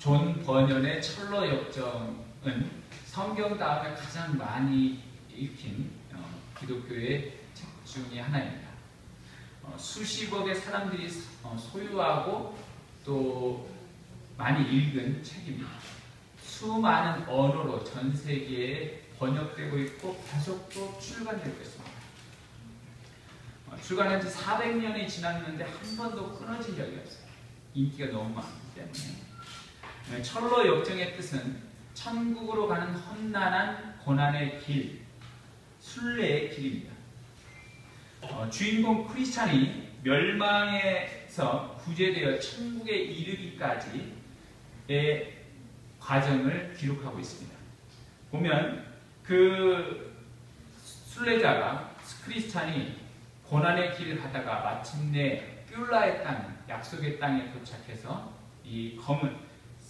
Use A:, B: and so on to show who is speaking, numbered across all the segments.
A: 존 버년의 철로 역정은 성경 다음에 가장 많이 읽힌 기독교의 책 중에 하나입니다. 수십억의 사람들이 소유하고 또 많이 읽은 책입니다. 수많은 언어로 전 세계에 번역되고 있고 계속 또 출간되고 있습니다. 출간한 지 400년이 지났는데 한 번도 끊어진 적이 없어요. 인기가 너무 많기 때문에. 철로 역정의 뜻은 천국으로 가는 험난한 고난의 길, 순례의 길입니다. 주인공 크리스찬이 멸망에서 구제되어 천국에 이르기까지의 과정을 기록하고 있습니다. 보면 그 순례자가 크리스찬이 고난의 길을 가다가 마침내 뷸라의 땅, 약속의 땅에 도착해서 이 검은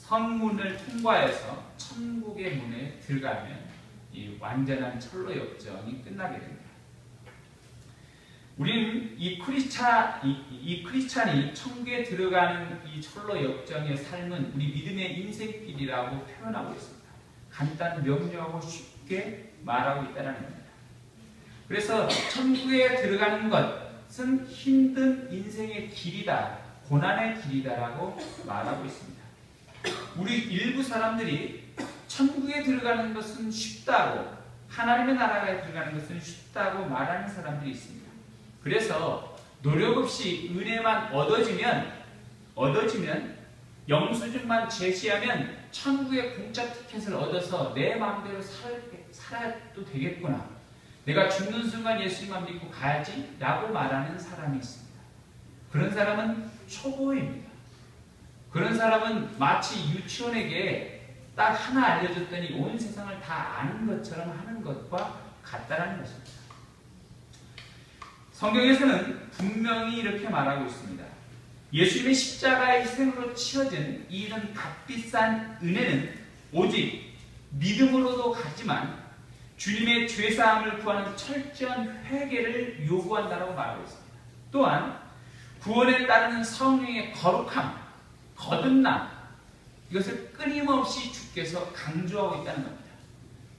A: 성문을 통과해서 천국의 문에 들어가면 이 완전한 철로 역정이 끝나게 됩니다. 우리는 이 크리스찬이 천국에 들어가는 이 철로 역정의 삶은 우리 믿음의 인생길이라고 표현하고 있습니다. 간단 명료하고 쉽게 말하고 있다는 겁니다. 그래서 천국에 들어가는 것은 힘든 인생의 길이다, 고난의 길이다라고 말하고 있습니다. 우리 일부 사람들이 천국에 들어가는 것은 쉽다고, 하나님의 나라에 들어가는 것은 쉽다고 말하는 사람들이 있습니다. 그래서 노력 없이 은혜만 얻어지면 영수증만 제시하면 천국의 공짜 티켓을 얻어서 내 마음대로 살아도 되겠구나, 내가 죽는 순간 예수님만 믿고 가야지 라고 말하는 사람이 있습니다. 그런 사람은 초보입니다. 그런 사람은 마치 유치원에게 딱 하나 알려줬더니 온 세상을 다 아는 것처럼 하는 것과 같다는 것입니다. 성경에서는 분명히 이렇게 말하고 있습니다. 예수님의 십자가의 희생으로 치러진 이런 값비싼 은혜는 오직 믿음으로도 가지만 주님의 죄사함을 구하는 철저한 회개를 요구한다고 말하고 있습니다. 또한 구원에 따르는 성령의 거룩함, 거듭남, 이것을 끊임없이 주께서 강조하고 있다는 겁니다.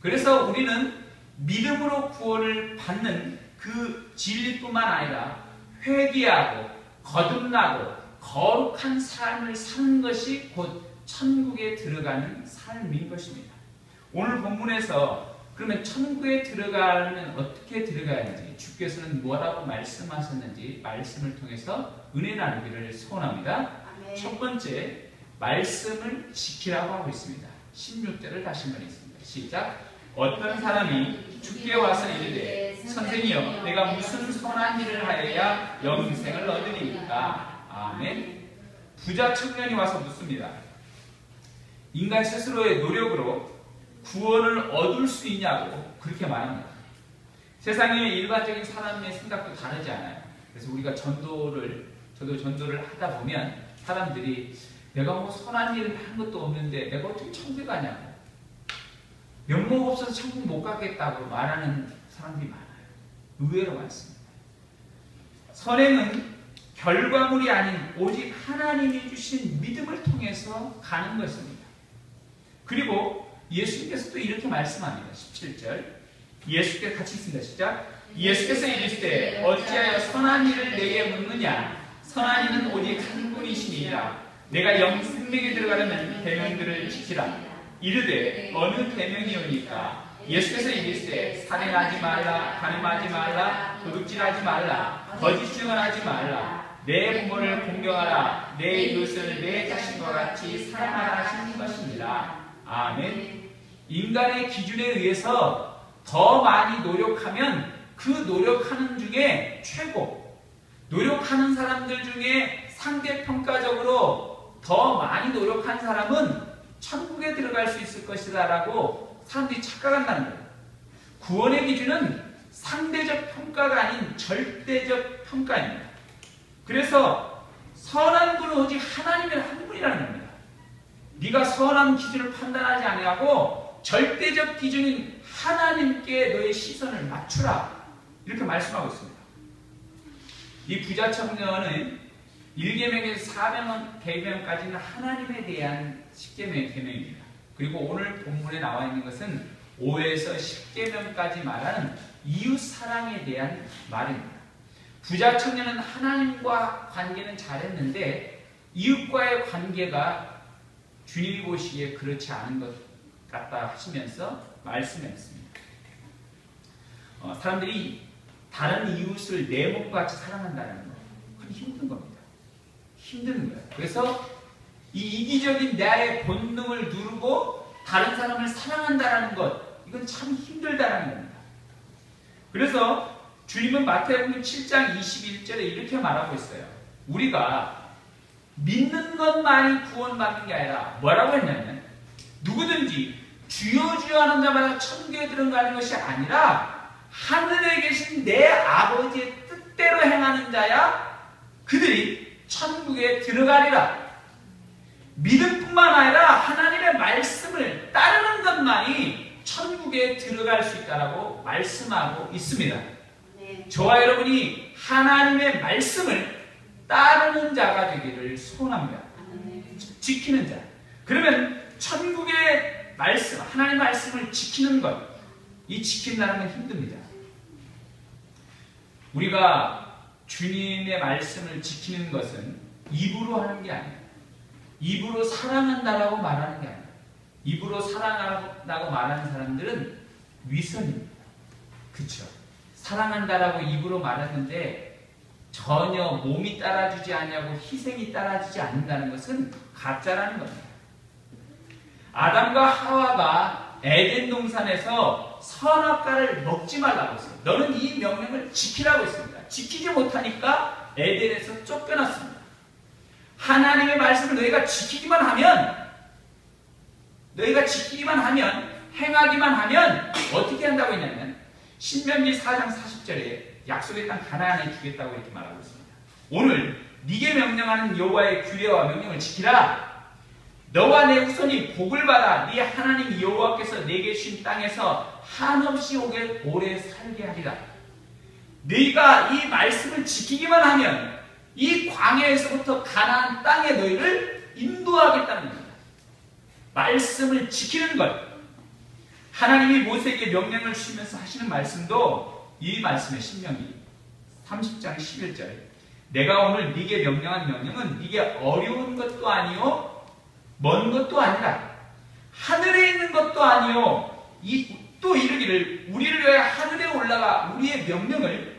A: 그래서 우리는 믿음으로 구원을 받는 그 진리뿐만 아니라 회개하고 거듭나고 거룩한 삶을 사는 것이 곧 천국에 들어가는 삶인 것입니다. 오늘 본문에서 그러면 천국에 들어가려면 어떻게 들어가야지, 주께서는 뭐라고 말씀하셨는지 말씀을 통해서 은혜 나누기를 소원합니다. 아멘. 첫 번째, 말씀을 지키라고 하고 있습니다. 16절을 다시 한번 읽습니다. 시작. 어떤 사람이 주께 와서 이르되 선생이여 내가 무슨 선한 일을 하여야 영생을 얻으리이까. 아멘. 부자 청년이 와서 묻습니다. 인간 스스로의 노력으로 구원을 얻을 수 있냐고 그렇게 말합니다. 세상의 일반적인 사람의 생각도 다르지 않아요. 그래서 우리가 저도 전도를 하다 보면 사람들이 내가 뭐 선한 일을 한 것도 없는데 내가 어떻게 천국에 가냐고, 면목 없어서 천국 못 가겠다고 말하는 사람들이 많아요. 의외로 많습니다. 선행은 결과물이 아닌 오직 하나님이 주신 믿음을 통해서 가는 것입니다. 그리고 예수님께서 또 이렇게 말씀합니다. 17절 예수께서 같이 있습니다. 시작. 예수께서 이르시되 어찌하여 선한 일을 내게 묻느냐, 선한 이는 오직 한 분이시니라. 내가 영생명에 들어가려면 계명들을 지키라. 이르되 어느 계명이오니까? 예수께서 이르시되 살인하지 말라, 간음하지 말라, 도둑질하지 말라, 거짓 증언하지 말라, 내 부모를 공경하라, 내 이웃을 내 자신과 같이 사랑하라 하시는 것입니다. 아멘. 인간의 기준에 의해서 더 많이 노력하면 그 노력하는 중에 최고, 노력하는 사람들 중에 상대평가적으로 더 많이 노력한 사람은 천국에 들어갈 수 있을 것이다 라고 사람들이 착각한다는 거예요. 구원의 기준은 상대적 평가가 아닌 절대적 평가입니다. 그래서 선한 분은 오직 하나님의 한 분이라는 겁니다. 네가 선한 기준을 판단하지 아니하고 절대적 기준인 하나님께 너의 시선을 맞추라, 이렇게 말씀하고 있습니다. 이 부자 청년은 1계명에서 4계명까지는 하나님에 대한 10계명의 계명입니다. 그리고 오늘 본문에 나와 있는 것은 5에서 10계명까지 말하는 이웃 사랑에 대한 말입니다. 부자 청년은 하나님과 관계는 잘했는데 이웃과의 관계가 주님이 보시기에 그렇지 않은 것 같다 하시면서 말씀했습니다. 사람들이 다른 이웃을 내 몸과 같이 사랑한다는 거, 그건 힘든 겁니다. 힘든 거예요. 그래서 이 이기적인 나의 본능을 누르고 다른 사람을 사랑한다는 것, 이건 참 힘들다는 겁니다. 그래서 주님은 마태복음 7장 21절에 이렇게 말하고 있어요. 우리가 믿는 것만이 구원받는 게 아니라 뭐라고 했냐면 누구든지 주여 주여 하는 자마다 천국에 들어가는 것이 아니라 하늘에 계신 내 아버지의 뜻대로 행하는 자야 그들이 천국에 들어가리라. 믿음뿐만 아니라 하나님의 말씀을 따르는 것만이 천국에 들어갈 수 있다라고 말씀하고 있습니다. 네. 저와 여러분이 하나님의 말씀을 따르는 자가 되기를 소원합니다. 네. 지키는 자. 그러면 천국의 말씀, 하나님의 말씀을 지키는 것, 이 지킨다는 건 힘듭니다. 우리가 주님의 말씀을 지키는 것은 입으로 하는 게 아니에요. 입으로 사랑한다라고 말하는 게 아니에요. 입으로 사랑한다고 말하는 사람들은 위선입니다. 그렇죠? 사랑한다라고 입으로 말하는데 전혀 몸이 따라주지 않냐고 희생이 따라주지 않는다는 것은 가짜라는 겁니다. 아담과 하와가 에덴 동산에서 선악과를 먹지 말라고 했어요. 너는 이 명령을 지키라고 했습니다. 지키지 못하니까 에덴에서 쫓겨났습니다. 하나님의 말씀을 너희가 지키기만 하면 행하기만 하면 어떻게 한다고 했냐면 신명기 4장 40절에 약속의 땅 가나안에 주겠다고 이렇게 말하고 있습니다. 오늘 네게 명령하는 여호와의 규례와 명령을 지키라. 너와 내 후손이 복을 받아 네 하나님 여호와께서 내게 주신 땅에서 한없이 오래 살게 하리라. 네가 이 말씀을 지키기만 하면 이 광야에서부터 가나안 땅에 너희를 인도하겠다는 겁니다. 말씀을 지키는 것. 하나님이 모세에게 명령을 주시면서 하시는 말씀도 이 말씀의 신명기 30장 11절. 내가 오늘 네게 명령한 명령은 네게 어려운 것도 아니요 먼 것도 아니라 하늘에 있는 것도 아니요 또 이르기를 우리를 위하여 하늘에 올라가 우리의 명령을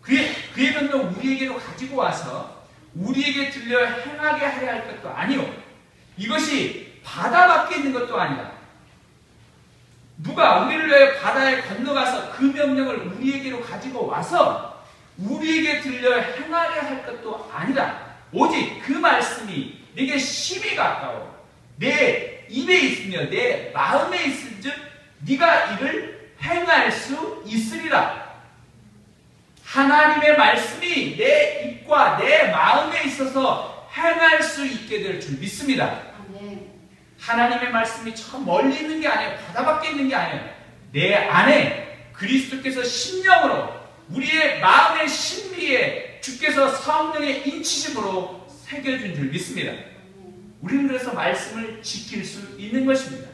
A: 그의 명령을 우리에게로 가지고 와서 우리에게 들려 행하게 하려 할 것도 아니요 이것이 바다 밖에 있는 것도 아니라 누가 우리를 위하여 바다에 건너가서 그 명령을 우리에게로 가지고 와서 우리에게 들려 행하려 할 것도 아니라 오직 그 말씀이 내게 심히 가까워 내 입에 있으며 내 마음에 있은즉 네가 이를 행할 수 있으리라. 하나님의 말씀이 내 입과 내 마음에 있어서 행할 수 있게 될 줄 믿습니다. 하나님의 말씀이 저 멀리 있는 게 아니에요. 바다 밖에 있는 게 아니에요. 내 안에 그리스도께서 심령으로 우리의 마음의 심리에 주께서 성령의 인치심으로 새겨준 줄 믿습니다. 우리는 그래서 말씀을 지킬 수 있는 것입니다.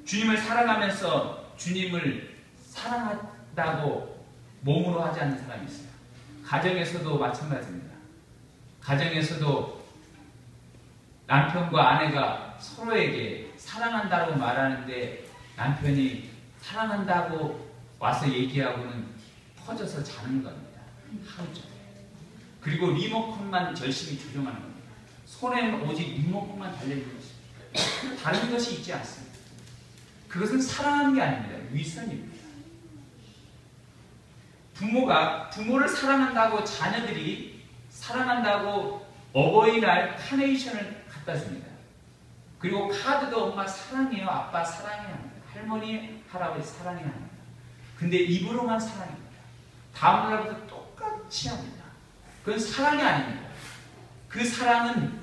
A: 주님을 사랑하면서 주님을 사랑한다고 몸으로 하지 않는 사람이 있어요. 가정에서도 마찬가지입니다. 가정에서도 남편과 아내가 서로에게 사랑한다고 말하는데 남편이 사랑한다고 와서 얘기하고는 퍼져서 자는 겁니다. 하루 종일. 그리고 리모컨만 열심히 조정하는 겁니다. 손에는 오직 리모컨만 달려있는 것입니다. 다른 것이 있지 않습니다. 그것은 사랑하는 게 아닙니다. 위선입니다. 부모를 사랑한다고 자녀들이 사랑한다고 어버이날 카네이션을 갖다 줍니다. 그리고 카드도 엄마 사랑해요, 아빠 사랑해요 합니다. 할머니, 할아버지 사랑해요 합니다. 근데 입으로만 사랑입니다. 다음날부터 똑같이 합니다. 그건 사랑이 아닙니다. 그 사랑은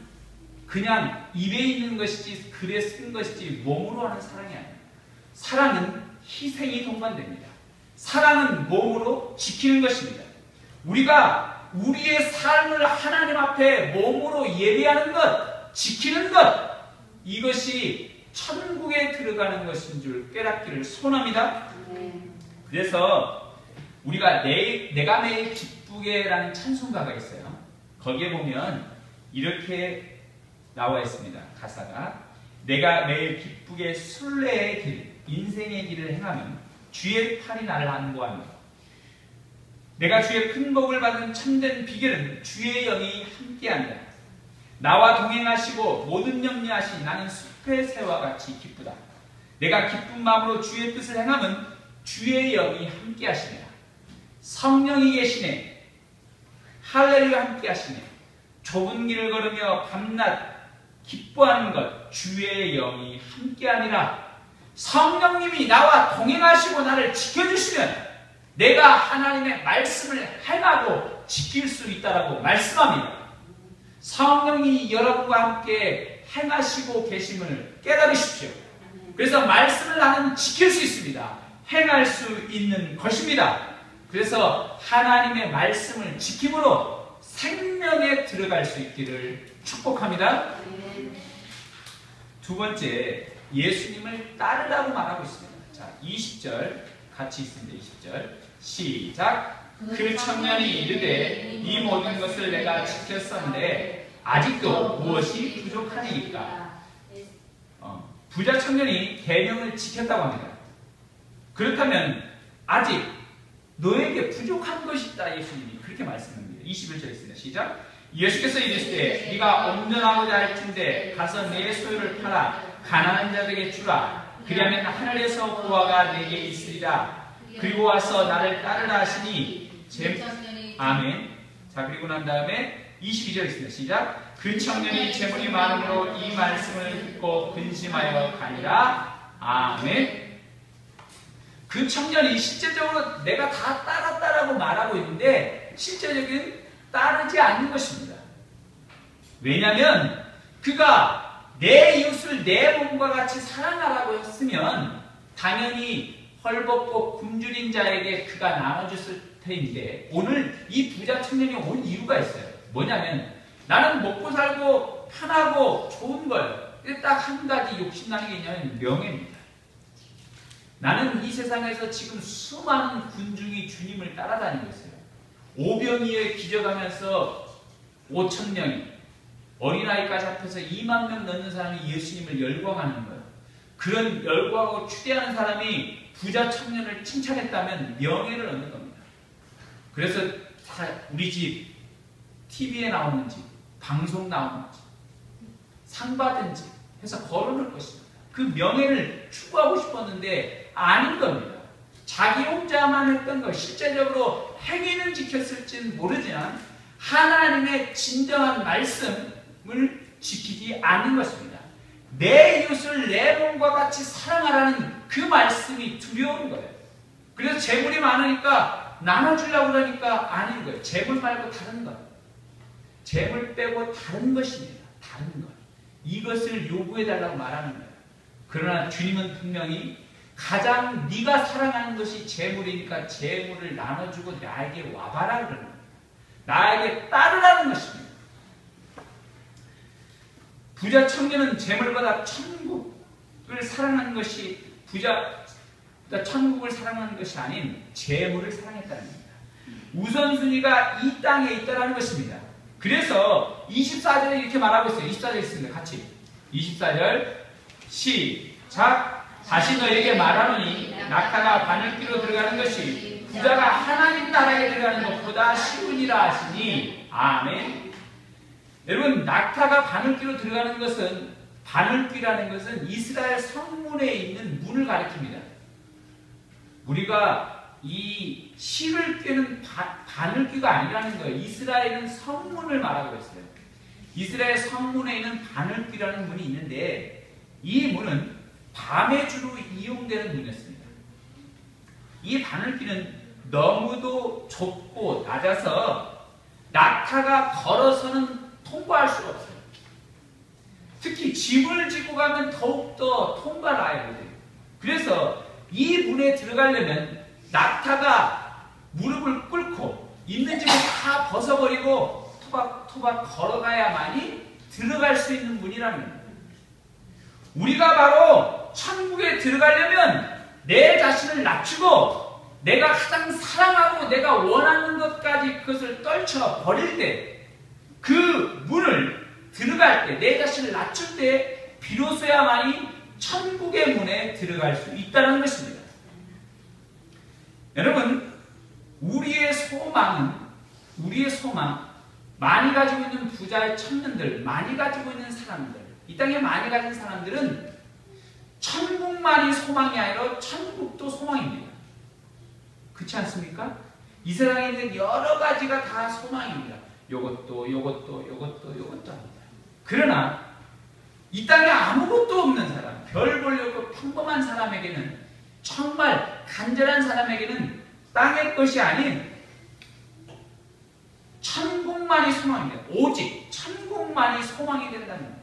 A: 그냥 입에 있는 것이지 글에 쓴 것이지 몸으로 하는 사랑이 아닙니다. 사랑은 희생이 동반됩니다. 사랑은 몸으로 지키는 것입니다. 우리가 우리의 삶을 하나님 앞에 몸으로 예배하는 것, 지키는 것, 이것이 천국에 들어가는 것인 줄 깨닫기를 소원합니다. 그래서 우리가 내가 매일 기쁘게라는 찬송가가 있어요. 거기에 보면 이렇게 나와 있습니다. 가사가 내가 매일 기쁘게 순례의 길, 인생의 길을 행하면 주의 팔이 나를 안보하며 내가 주의 큰 복을 받은 참된 비결은 주의 영이 함께한다. 나와 동행하시고 모든 염려하시 나는 숲의 새와 같이 기쁘다. 내가 기쁜 마음으로 주의 뜻을 행하면 주의 영이 함께하시네. 성령이 계시네. 할렐루야 함께하시네. 좁은 길을 걸으며 밤낮 기뻐하는 것 주의 영이 함께하니라. 성령님이 나와 동행하시고 나를 지켜주시면 내가 하나님의 말씀을 행하고 지킬 수 있다라고 말씀합니다. 성령이 여러분과 함께 행하시고 계심을 깨달으십시오. 그래서 말씀을 나는 지킬 수 있습니다. 행할 수 있는 것입니다. 그래서 하나님의 말씀을 지킴으로 생명에 들어갈 수 있기를 축복합니다. 두 번째, 예수님을 따르라고 말하고 있습니다. 자, 20절 같이 있습니다. 20절 시작. 그 청년이 이르되 이 모든 것을 내가 지켰었는데 아직도 무엇이 부족하니까. 부자 청년이 계명을 지켰다고 합니다. 그렇다면 아직 너에게 부족한 것이 있다. 예수님이 그렇게 말씀합니다. 21절 있습니다. 시작. 예수께서 이르시되 네가 온전하고자 할진대 가서 내 소유를 팔아 가난한 자들에게 주라. 그리하면 하늘에서 보화가 내게 있으리라. 그리고 와서 나를 따르라 하시니 아멘. 자, 그리고 난 다음에 22절 있습니다. 시작. 그 청년이 재물이 많음으로 이 말씀을 듣고 근심하여 가니라. 아멘. 그 청년이 실제적으로 내가 다 따랐다라고 말하고 있는데 실제적인 따르지 않는 것입니다. 왜냐하면 그가 내 이웃을 내 몸과 같이 사랑하라고 했으면 당연히 헐벗고 굶주린 자에게 그가 나눠줬을 터인데 오늘 이 부자 청년이 온 이유가 있어요. 뭐냐면 나는 먹고 살고 편하고 좋은 걸 딱 한 가지 욕심나는 게 있냐면 명예입니다. 나는 이 세상에서 지금 수많은 군중이 주님을 따라다니고 있어요. 오병이어에 기적하면서 5,000명이 어린아이까지 합해서 2만 명 넘는 사람이 예수님을 열광하는 거예요. 그런 열광하고 추대하는 사람이 부자 청년을 칭찬했다면 명예를 얻는 겁니다. 그래서 다 우리 집 TV에 나오는 집, 방송 나오는 집, 상 받은 집 해서 걸어놓을 것입니다. 그 명예를 추구하고 싶었는데 아닌 겁니다. 자기 혼자만 했던 것, 실제적으로 행위는 지켰을지는 모르지만 하나님의 진정한 말씀을 지키지 않는 것입니다. 내 이웃을 내 몸과 같이 사랑하라는 그 말씀이 두려운 거예요. 그래서 재물이 많으니까 나눠주려고 그러니까 아닌 거예요. 재물 말고 다른 것. 재물 빼고 다른 것입니다. 다른 것. 이것을 요구해달라고 말하는 거예요. 그러나 주님은 분명히 가장 네가 사랑하는 것이 재물이니까 재물을 나눠주고 나에게 와봐라 그러는 거예요. 나에게 따르라는 것입니다. 부자 청년은 재물보다 천국을 사랑하는 것이 천국을 사랑하는 것이 아닌 재물을 사랑했다는 겁니다. 우선순위가 이 땅에 있다는 것입니다. 그래서 24절에 이렇게 말하고 있어요. 24절 있습니다. 같이 24절 시작. 다시 너에게 말하노니 낙타가 바늘귀로 들어가는 것이 부자가 하나님 나라에 들어가는 것보다 쉬우니라 하시니 아멘. 여러분, 낙타가 바늘귀로 들어가는 것은, 바늘귀라는 것은 이스라엘 성문에 있는 문을 가리킵니다. 우리가 이 실을 꿰는 바늘귀가 아니라는 거예요. 이스라엘은 성문을 말하고 있어요. 이스라엘 성문에 있는 바늘귀라는 문이 있는데 이 문은 밤에 주로 이용되는 문이었습니다. 이 바늘귀는 너무도 좁고 낮아서 낙타가 걸어서는 통과할 수가 없어요. 특히 집을 짓고 가면 더욱더 통과를 해야 돼요. 그래서 이 문에 들어가려면 낙타가 무릎을 꿇고 있는 집을 다 벗어버리고 토박토박 걸어가야만이 들어갈 수 있는 문이라는 겁니다. 우리가 바로 천국에 들어가려면 내 자신을 낮추고 내가 가장 사랑하고 내가 원하는 것까지 그것을 떨쳐 버릴 때 그 문을 들어갈 때 내 자신을 낮출 때 비로소야만이 천국의 문에 들어갈 수 있다는 것입니다. 여러분, 우리의 소망, 많이 가지고 있는 부자의 청년들, 많이 가지고 있는 사람들, 이 땅에 많이 가진 사람들은 천국만이 소망이 아니라 천국도 소망입니다. 그렇지 않습니까? 이 세상에 있는 여러 가지가 다 소망입니다. 요것도 합니다. 그러나 이 땅에 아무것도 없는 사람, 별 보려고 평범한 사람에게는, 정말 간절한 사람에게는 땅의 것이 아닌 천국만이 소망입니다. 오직 천국만이 소망이 된다는 겁니다.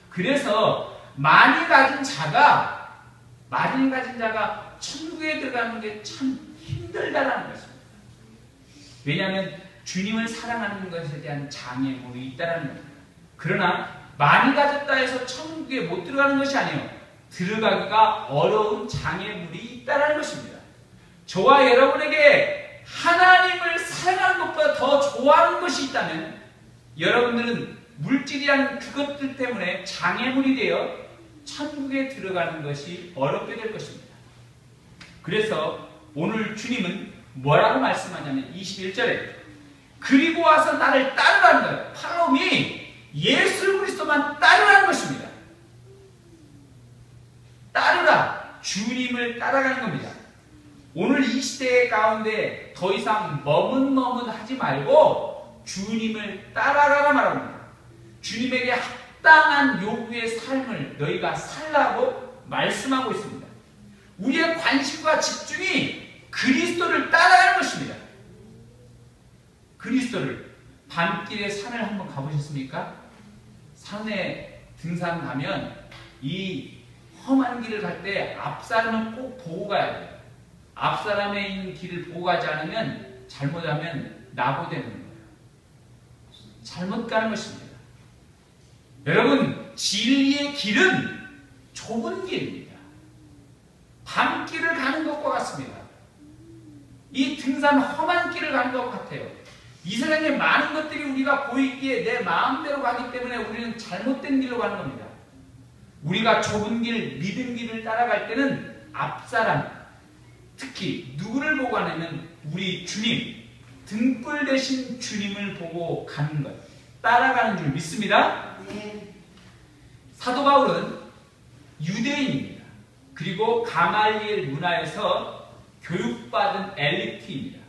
A: 그래서 많이 가진 자가 천국에 들어가는 게 참 힘들다라는 것입니다. 왜냐하면 주님을 사랑하는 것에 대한 장애물이 있다는 겁니다. 그러나 많이 가졌다 해서 천국에 못 들어가는 것이 아니에요. 들어가기가 어려운 장애물이 있다는 것입니다. 저와 여러분에게 하나님을 사랑하는 것보다 더 좋아하는 것이 있다면 여러분들은 물질이라는 그것들 때문에 장애물이 되어 천국에 들어가는 것이 어렵게 될 것입니다. 그래서 오늘 주님은 뭐라고 말씀하냐면 21절에 그리고 와서 나를 따르라는 거예요. 팔로미 예수 그리스도만 따르라는 것입니다. 따르라. 주님을 따라가는 겁니다. 오늘 이 시대 가운데 더 이상 머뭇머뭇하지 말고 주님을 따라가라 말합니다. 주님에게 합당한 요구의 삶을 너희가 살라고 말씀하고 있습니다. 우리의 관심과 집중이 그리스도를 따라가는 것입니다. 그리스도를. 밤길에 산을 한번 가보셨습니까? 산에 등산 가면 이 험한 길을 갈 때 앞사람은 꼭 보고 가야 돼요. 앞사람에 있는 길을 보고 가지 않으면 잘못하면 낙오되는 거예요. 잘못 가는 것입니다. 여러분, 진리의 길은 좁은 길입니다. 밤길을 가는 것과 같습니다. 이 등산 험한 길을 가는 것 같아요. 이 세상에 많은 것들이 우리가 보이기에 내 마음대로 가기 때문에 우리는 잘못된 길로 가는 겁니다. 우리가 좁은 길, 믿음 길을 따라갈 때는 앞사람, 특히 누구를 보고 가냐면 우리 주님, 등불 대신 주님을 보고 가는 것, 따라가는 줄 믿습니다.
B: 네.
A: 사도 바울은 유대인입니다. 그리고 가말리엘 문화에서 교육받은 엘리트입니다.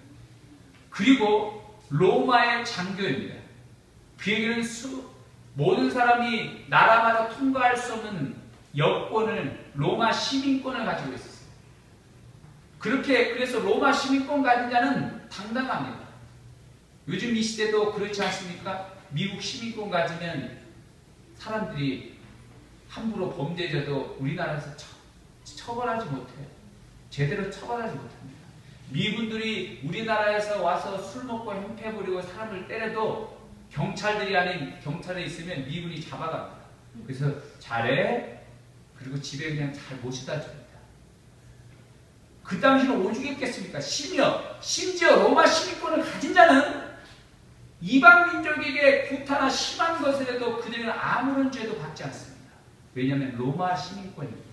A: 그리고 로마의 장교입니다. 그에게는 모든 사람이 나라마다 통과할 수 없는 여권을, 로마 시민권을 가지고 있었어요. 그래서 로마 시민권 가진 자는 당당합니다. 요즘 이 시대도 그렇지 않습니까? 미국 시민권 가지면 사람들이 함부로 범죄자도 우리나라에서 처벌하지 못해요. 제대로 처벌하지 못합니다. 미군들이 우리나라에서 와서 술 먹고 행패 부리고 사람을 때려도 경찰들이 아닌 경찰에 있으면 미군이 잡아갑니다. 그래서 잘해. 그리고 집에 그냥 잘 모셔다 줍니다. 그 당시는 오죽했겠습니까? 심지어 로마 시민권을 가진 자는 이방 민족에게 구타나 심한 것을 해도 그들은 아무런 죄도 받지 않습니다. 왜냐하면 로마 시민권입니다.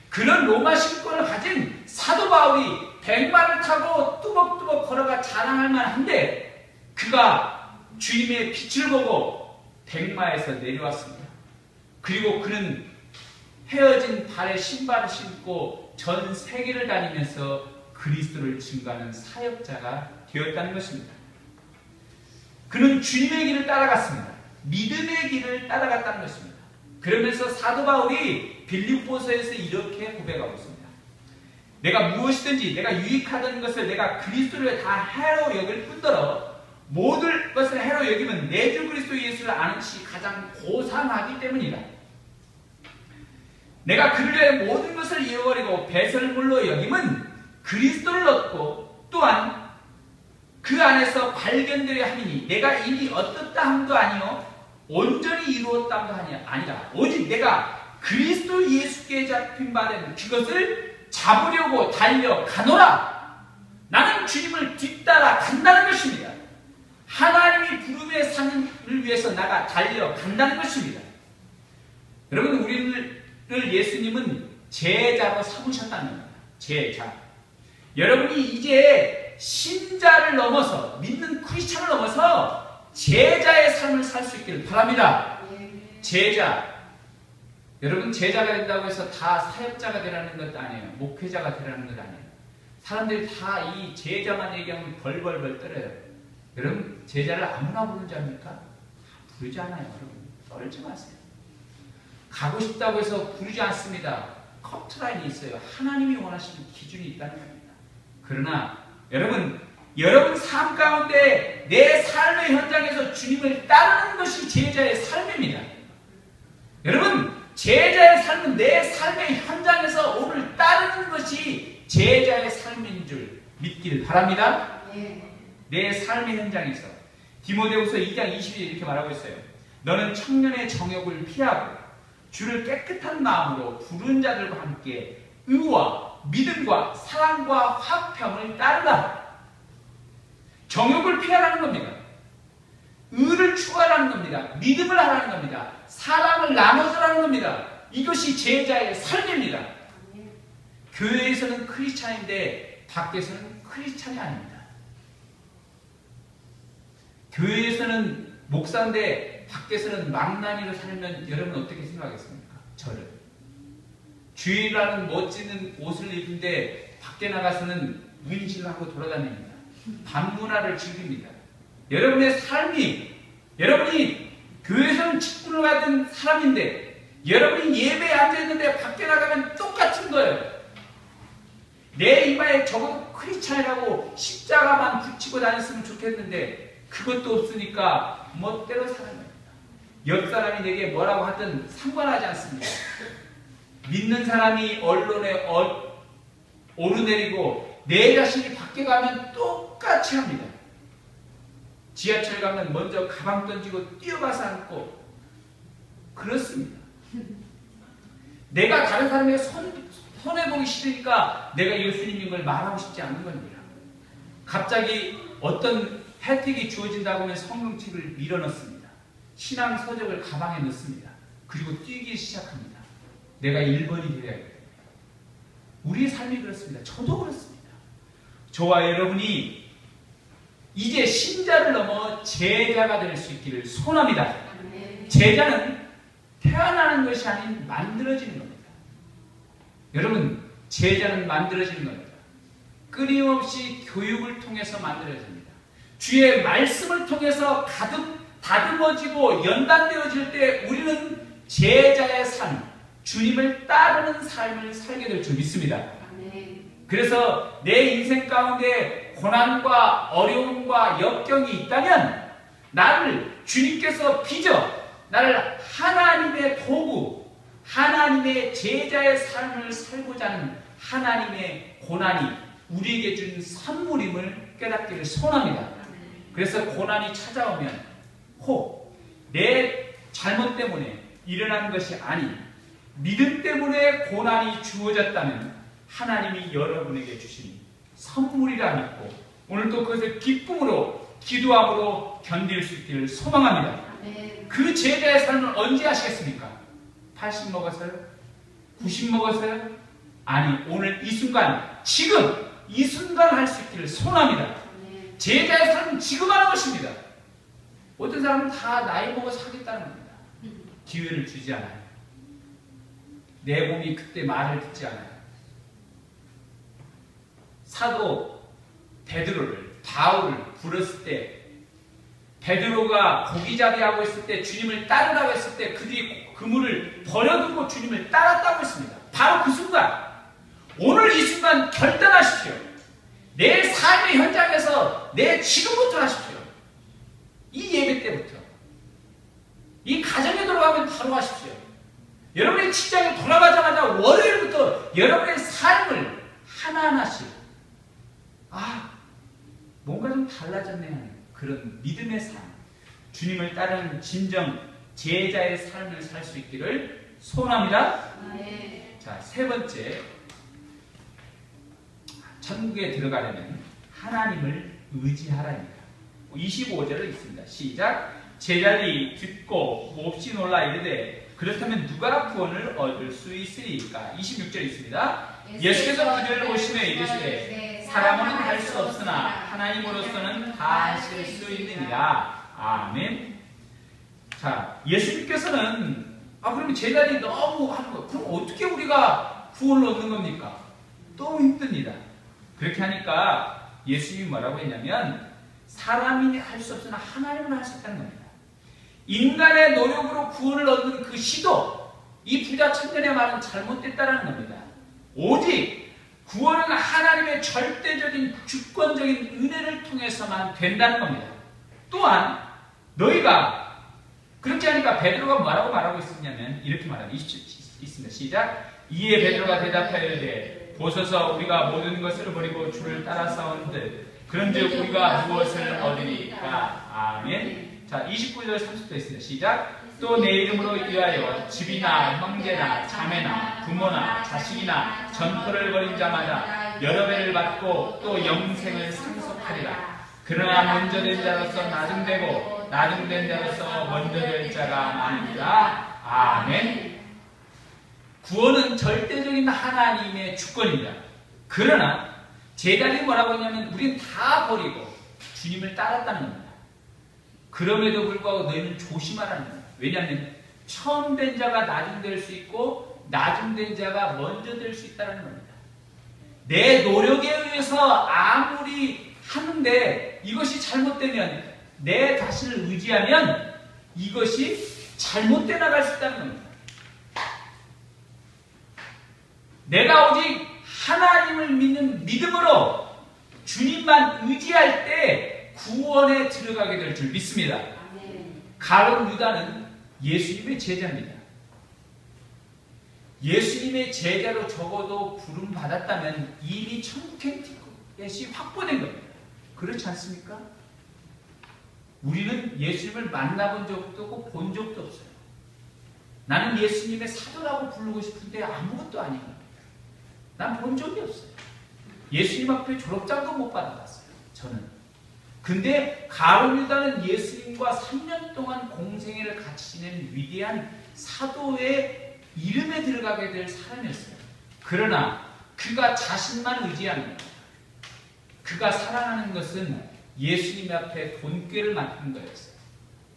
A: 그런 로마 시민권을 가진 사도 바울이 백마를 타고 뚜벅뚜벅 걸어가 자랑할 만한데 그가 주님의 빛을 보고 백마에서 내려왔습니다. 그리고 그는 헤어진 발에 신발을 신고 전 세계를 다니면서 그리스도를 증거하는 사역자가 되었다는 것입니다. 그는 주님의 길을 따라갔습니다. 믿음의 길을 따라갔다는 것입니다. 그러면서 사도 바울이 빌립보서에서 이렇게 고백하고 있습니다. 내가 무엇이든지 내가 유익하던 것을 내가 그리스도를 다 해로 여길 뿐더러 모든 것을 해로 여기면 내 주 그리스도 예수를 아는 것이 가장 고상하기 때문이다. 내가 그를 위해 모든 것을 잃어버리고 배설물로 여김은 그리스도를 얻고 또한 그 그 안에서 발견되려 함이니 내가 이미 어떻다 함도 아니요 온전히 이루었다 함도 아니라 오직 내가 그리스도 예수께 잡힌 바 된 그것을 잡으려고 달려가노라. 나는 주님을 뒤따라 간다는 것입니다. 하나님이 부름의 산을 위해서 나가 달려간다는 것입니다. 여러분, 우리를 예수님은 제자로 삼으셨다는 겁니다. 제자. 여러분이 이제 신자를 넘어서, 믿는 크리스찬을 넘어서 제자의 삶을 살 수 있기를 바랍니다. 제자. 여러분, 제자가 된다고 해서 다 사역자가 되라는 것도 아니에요. 목회자가 되라는 것도 아니에요. 사람들이 다 이 제자만 얘기하면 벌벌벌 떨어요. 여러분, 제자를 아무나 부르는 줄 압니까? 부르지 않아요. 여러분, 떨지 마세요. 가고 싶다고 해서 부르지 않습니다. 커트라인이 있어요. 하나님이 원하시는 기준이 있다는 겁니다. 그러나 여러분 삶 가운데 내 삶의 현장에서 주님을 따르는 것이 제자의 삶입니다. 여러분, 제자의 삶은 내 삶의 현장에서 오늘 따르는 것이 제자의 삶인 줄 믿기를 바랍니다. 내 삶의 현장에서. 디모데후서 2장 20절 이렇게 말하고 있어요. 너는 청년의 정욕을 피하고 주를 깨끗한 마음으로 부른 자들과 함께 의와 믿음과 사랑과 화평을 따르라. 정욕을 피하라는 겁니다. 의를 추구하라는 겁니다. 믿음을 하라는 겁니다. 사랑을 나눠주라는 겁니다. 이것이 제자의 삶입니다. 교회에서는 크리스찬인데 밖에서는 크리스찬이 아닙니다. 교회에서는 목사인데 밖에서는 망나니로 살면 여러분 어떻게 생각하겠습니까? 저를. 주일이라는 멋지는 옷을 입는데 밖에 나가서는 문신하고 돌아다닙니다. 반문화를 즐깁니다. 여러분의 삶이, 여러분이 교회에서는 직분을 받은 사람인데 여러분이 예배에 앉아있는데 밖에 나가면 똑같은 거예요. 내 이마에 적어도 크리스찬이라고 십자가만 붙이고 다녔으면 좋겠는데 그것도 없으니까 멋대로 사는 겁니다. 옆 사람이 내게 뭐라고 하든 상관하지 않습니다. 믿는 사람이 언론에 오르내리고 내 자신이 밖에 가면 똑같이 합니다. 지하철 가면 먼저 가방 던지고 뛰어가서 앉고 그렇습니다. 내가 다른 사람의 손해보기 싫으니까 내가 예수님인 걸 말하고 싶지 않은 겁니다. 갑자기 어떤 혜택이 주어진다고 하면 성경책을 밀어넣습니다. 신앙 서적을 가방에 넣습니다. 그리고 뛰기 시작합니다. 내가 1번이 되어야겠다. 우리의 삶이 그렇습니다. 저도 그렇습니다. 저와 여러분이 이제 신자를 넘어 제자가 될 수 있기를 소원합니다. 제자는 태어나는 것이 아닌 만들어지는 겁니다. 여러분, 제자는 만들어지는 겁니다. 끊임없이 교육을 통해서 만들어집니다. 주의 말씀을 통해서 가득 다듬어지고 연단되어질 때 우리는 제자의 삶, 주님을 따르는 삶을 살게 될 줄 믿습니다. 그래서 내 인생 가운데 고난과 어려움과 역경이 있다면 나를 주님께서 빚어 나를 하나님의 도구, 하나님의 제자의 삶을 살고자 하는 하나님의 고난이 우리에게 준 선물임을 깨닫기를 소원합니다. 그래서 고난이 찾아오면 혹 내 잘못 때문에 일어난 것이 아닌 믿음 때문에 고난이 주어졌다면 하나님이 여러분에게 주신 선물이라 믿고 오늘도 그것을 기쁨으로 기도함으로 견딜 수 있기를 소망합니다. 그 제자의 삶을 언제 하시겠습니까? 80 먹었어요? 90 먹었어요? 아니, 오늘 이 순간, 지금 이 순간 할 수 있기를 소원합니다. 제자의 삶은 지금 하는 것입니다. 어떤 사람은 다 나이 먹어서 하겠다는 겁니다. 기회를 주지 않아요. 내 몸이 그때 말을 듣지 않아요. 사도 베드로를, 바울을 불렀을 때 베드로가 고기잡이하고 있을 때 주님을 따르라고 했을 때 그들이 그물을 버려두고 주님을 따랐다고 했습니다. 바로 그 순간, 오늘 이 순간 결단하십시오. 내 삶의 현장에서 내 지금부터 하십시오. 이 예배 때부터. 이 가정에 들어가면 바로 하십시오. 여러분의 직장에 돌아가자마자 월요일부터 여러분의 삶을 하나하나씩 뭔가 좀 달라졌네 하는 그런 믿음의 삶, 주님을 따르는 진정 제자의 삶을 살 수 있기를 소원합니다.
B: 네.
A: 자, 세 번째, 천국에 들어가려면 하나님을 의지하라입니다. 25절을 읽습니다. 시작. 제자들이 듣고 몹시 놀라 이르되 그렇다면 누가 구원을 얻을 수 있으리까? 26절 있습니다. 예수께서 그들을 보시며 이르시되 사람은 할 수 없으나 하나님으로서는 다 하실 수 있느니라. 아멘. 자, 예수님께서는 그러면 제자들이 너무 하는 거예요. 그럼 어떻게 우리가 구원을 얻는 겁니까? 너무 힘듭니다. 그렇게 하니까 예수님이 뭐라고 했냐면 사람이 할 수 없으나 하나님은 할 수 있다는 겁니다. 인간의 노력으로 구원을 얻는 그 시도, 이 부자 청년의 말은 잘못됐다는 겁니다. 오직 구원은 하나님의 절대적인 주권적인 은혜를 통해서만 된다는 겁니다. 또한 너희가 그렇게 하니까 베드로가 뭐라고 말하고 있었냐면 이렇게 말하고 있습니다. 시작. 이에 베드로가 대답하여 이르되 보소서 우리가 모든 것을 버리고 주를 따라 싸운들 그런즉 우리가 무엇을 얻으리까? 아멘. 자, 29절 30절 있습니다. 시작. 또 내 이름으로 위하여 집이나 형제나 자매나 부모나 자식이나 전토를 벌인 자마다 여러 배를 받고 또 영생을 상속하리라. 그러나 먼저 된 자로서 나중되고 나중된 자로서 먼저 될 자가 많으리라. 아멘. 구원은 절대적인 하나님의 주권입니다. 그러나 제자들이 뭐라고 했냐면 우리는 다 버리고 주님을 따랐다는 겁니다. 그럼에도 불구하고 너희는 조심하라는 겁니다. 왜냐하면 처음 된 자가 나중 될 수 있고 나중 된 자가 먼저 될 수 있다는 겁니다. 내 노력에 의해서 아무리 하는데 이것이 잘못되면 내 자신을 의지하면 이것이 잘못돼 나갈 수 있다는 겁니다. 내가 오직 하나님을 믿는 믿음으로 주님만 의지할 때 구원에 들어가게 될 줄 믿습니다. 가룟 유다는 예수님의 제자입니다. 예수님의 제자로 적어도 부름받았다면 이미 천국행 티켓이 확보된 겁니다. 그렇지 않습니까? 우리는 예수님을 만나본 적도 없고 본 적도 없어요. 나는 예수님의 사도라고 부르고 싶은데 아무것도 아닌 겁니다. 난 본 적이 없어요. 예수님 앞에 졸업장도 못 받아봤어요. 저는. 근데 가룟 유다는 예수님과 3년 동안 공생애를 같이 지낸 위대한 사도의 이름에 들어가게 될 사람이었어요. 그러나 그가 자신만 의지하는 거예요. 그가 살아가는 것은 예수님 앞에 돈꾀를 맡는 거였어요.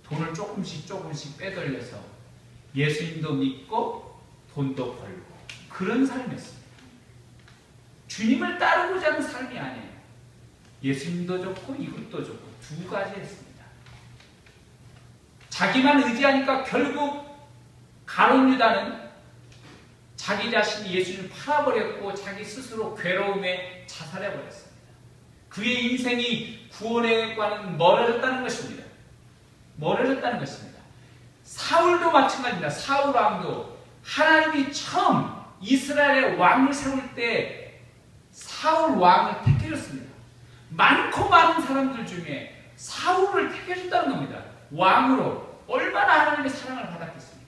A: 돈을 조금씩 빼돌려서 예수님도 믿고 돈도 벌고 그런 삶이었어요. 주님을 따르고자 하는 삶이 아니에요. 예수님도 좋고 이것도 좋고 두 가지 했습니다. 자기만 의지하니까 결국 가룟 유다는 자기 자신이 예수님을 팔아버렸고 자기 스스로 괴로움에 자살해버렸습니다. 그의 인생이 구원에과는 멀어졌다는 것입니다. 멀어졌다는 것입니다. 사울도 마찬가지입니다. 사울 왕도 하나님이 처음 이스라엘의 왕을 세울 때 사울 왕을 택해줬습니다. 많고 많은 사람들 중에 사울을 택해줬다는 겁니다. 왕으로 얼마나 하나님의 사랑을 받았겠습니까?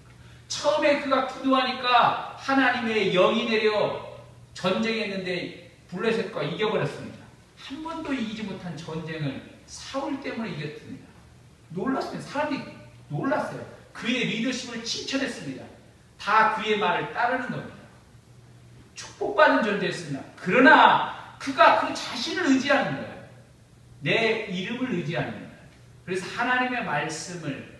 A: 처음에 그가 기도하니까 하나님의 영이 내려 전쟁했는데 블레셋과 이겨버렸습니다. 한 번도 이기지 못한 전쟁을 사울 때문에 이겼습니다. 놀랐어요. 사람들이 놀랐어요. 그의 리더십을 칭찬했습니다. 다 그의 말을 따르는 겁니다. 축복받은 존재였습니다. 그러나 그가 그 자신을 의지하는 거예요. 내 이름을 의지하는 거예요. 그래서 하나님의 말씀을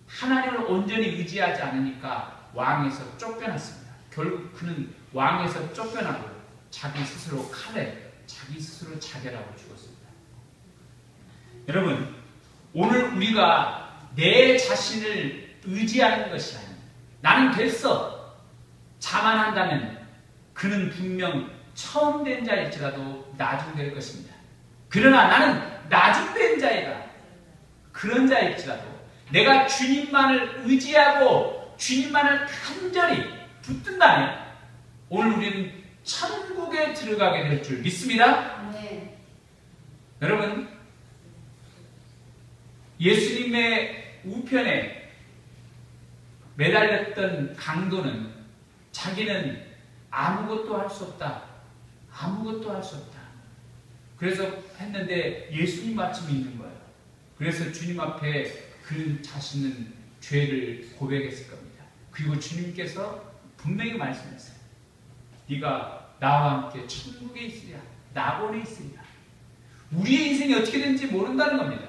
A: 하나님을 온전히 의지하지 않으니까 왕에서 쫓겨났습니다. 결국 그는 왕에서 쫓겨나고 자기 스스로 칼에 자기 스스로 자결하고 죽었습니다. 여러분, 오늘 우리가 내 자신을 의지하는 것이 아닙니다. 나는 됐어 자만한다면 그는 분명 처음 된 자일지라도 나중될 것입니다. 그러나 나는 나중된 자이다. 그런 자일지라도 내가 주님만을 의지하고 주님만을 간절히 붙든다면 오늘 우리는 천국에 들어가게 될 줄 믿습니다.
B: 네.
A: 여러분, 예수님의 우편에 매달렸던 강도는 자기는 아무것도 할 수 없다. 아무것도 할 수 없다. 그래서 했는데 예수님 마침 있는 거예요. 그래서 주님 앞에 그 자신은 죄를 고백했을 겁니다. 그리고 주님께서 분명히 말씀했어요. 네가 나와 함께 천국에 있으리라. 낙원에 있으리라. 우리의 인생이 어떻게 되는지 모른다는 겁니다.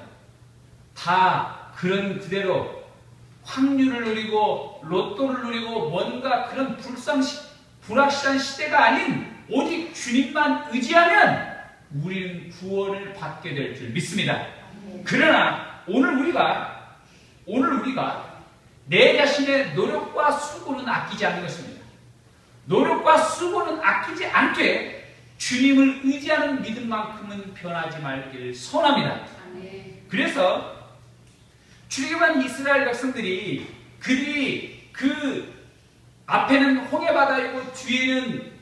A: 다 그런 그대로 확률을 누리고 로또를 누리고 뭔가 그런 불확실한 시대가 아닌 오직 주님만 의지하면 우리는 구원을 받게 될 줄 믿습니다. 그러나 오늘 우리가 내 자신의 노력과 수고는 아끼지 않는 것입니다. 노력과 수고는 아끼지 않되 주님을 의지하는 믿음만큼은 변하지 말기를 소원합니다. 그래서 출애굽한 이스라엘 백성들이 그들이 그 앞에는 홍해바다이고 뒤에는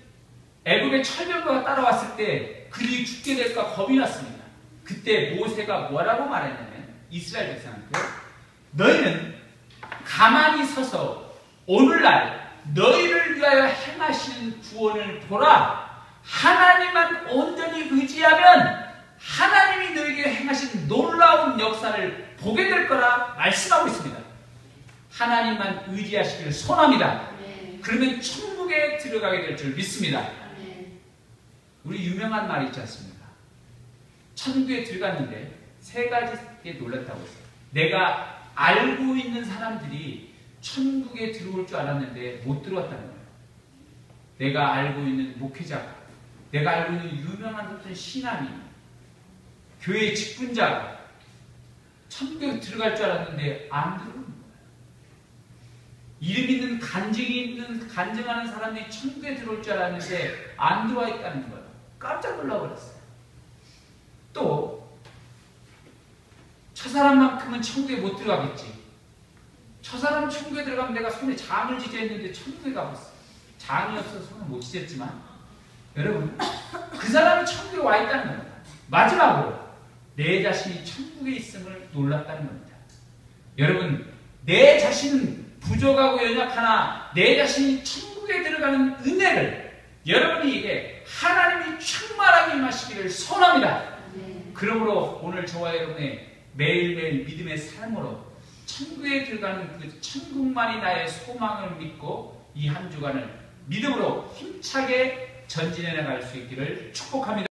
A: 애굽의 철벽과 따라왔을 때 그들이 죽게 될까 겁이 났습니다. 그때 모세가 뭐라고 말했냐면 이스라엘 백성한테 너희는 가만히 서서 오늘날 너희를 위하여 행하시는 구원을 보라. 하나님만 온전히 의지하면 하나님이 너에게 행하신 놀라운 역사를 보게 될 거라 말씀하고 있습니다. 하나님만 의지하시기를 소원합니다. 그러면 천국에 들어가게 될 줄 믿습니다. 우리 유명한 말이 있지 않습니까? 천국에 들어갔는데 세 가지에 놀랐다고 했어요. 내가 알고 있는 사람들이 천국에 들어올 줄 알았는데 못 들어왔다는 거예요. 내가 알고 있는 목회자가, 내가 알고 있는 유명한 어떤 신앙이, 교회 직분자가 천국에 들어갈 줄 알았는데 안 들어오는 거예요. 이름 있는 간증하는 사람이 천국에 들어올 줄 알았는데 안 들어와 있다는 거예요. 깜짝 놀라버렸어요. 또 저 사람만큼은 천국에 못 들어가겠지. 저 사람 천국에 들어가면 내가 손에 장을 지져 있는데 천국에 가봤어. 장이 없어서 손을 못 지졌지만 여러분 그 사람이 천국에 와 있다는 겁니다. 마지막으로 내 자신이 천국에 있음을 놀랐다는 겁니다. 여러분 내 자신은 부족하고 연약하나 내 자신이 천국에 들어가는 은혜를 여러분이 이게 하나님이 충만하게 임하시기를 소원합니다. 그러므로 오늘 저와 여러분의 매일매일 믿음의 삶으로 천국에 들어가는 그 천국만이 나의 소망을 믿고 이 한 주간을 믿음으로 힘차게 전진해 나갈 수 있기를 축복합니다.